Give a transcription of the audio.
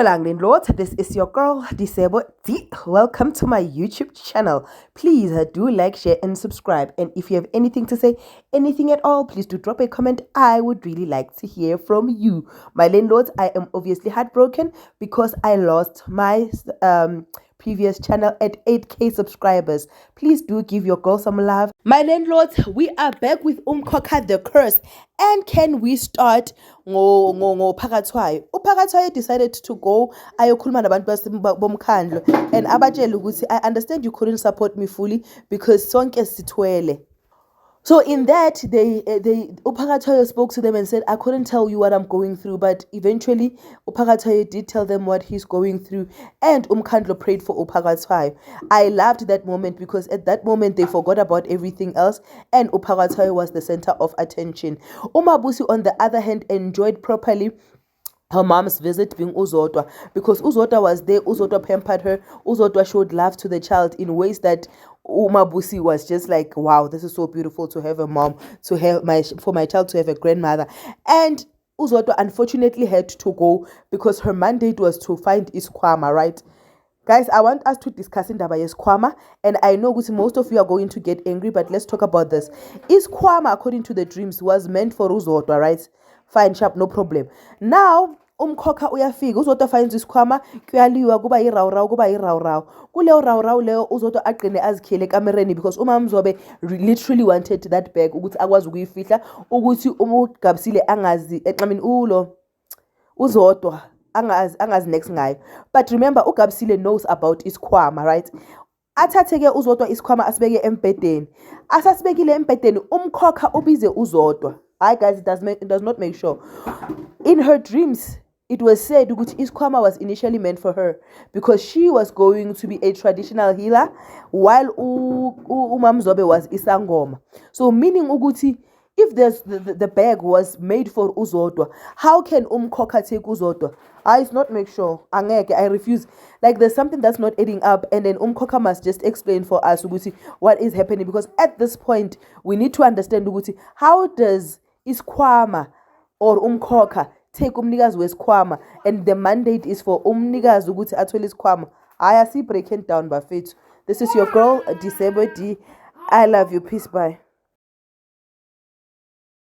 Dumelang Lord, this is your girl Disebo D. Welcome to my YouTube channel. Please do like, share and subscribe, and if you have anything to say, anything at all, please do drop a comment. I would really like to hear from you. My landlords, I am obviously heartbroken because I lost my previous channel at 8k subscribers. Please do give your girl some love. My landlords, we are back with Umkhokha the curse. And can we start ngophakathwayo? Uphakathwayo decided to go ayokhuluma nabantu bomkhandlo and abatshela ukuthi I understand you couldn't support me fully because sonke sithwele. So in that, Uphakathwayo spoke to them and said, I couldn't tell you what I'm going through, but eventually Uphakathwayo did tell them what he's going through, and Umkhandlo prayed for Uphakathwayo. I loved that moment because at that moment they forgot about everything else, and Uphakathwayo was the center of attention. Umabusi, on the other hand, enjoyed properly her mom's visit being Zodwa, because Zodwa was there. Zodwa pampered her. Zodwa showed love to the child in ways that Umabusi was just like, wow, this is so beautiful to have a mom, for my child to have a grandmother. And Zodwa unfortunately had to go because her mandate was to find Isikhwama, right? Guys, I want us to discuss indaba yesikhwama, and I know most of you are going to get angry, but let's talk about this. Isikhwama, according to the dreams, was meant for Zodwa, right? Fine, sharp, no problem. Now Umkhokha uyafika, Zodwa finds isikhwama, kuyaliwa kuba irawraw. Kuleyo rawraw leyo Zodwa aqine azikhele kamereni because uMamzobe literally wanted that bag ukuthi akwazi ukuyifihla ukuthi uMgabisile angazi Zodwa angazi next ngayo. But remember, uGabisile knows about isikhwama, right? Athatheke Zodwa isikhwama asibeke embhedeni. Asasibekile embhedeni, Umkhokha ubize Zodwa. Hi guys, it does not make sure. In her dreams, it was said that Isikhwama was initially meant for her because she was going to be a traditional healer while uMamzobe was Isangoma. So meaning ukuthi, if the bag was made for Zodwa, how can Umkhokha take Zodwa? It's not make sure. I refuse. Like there's something that's not adding up, and then Umkhokha must just explain for us what is happening, because at this point we need to understand how does Isikhwama or Umkhokha take umnikazi wesikhwama, and the mandate is for umnikazi ukuthi athole isikhwama. I see breaking down bafethu. This is your girl Disebo D. I love you. Peace. Bye.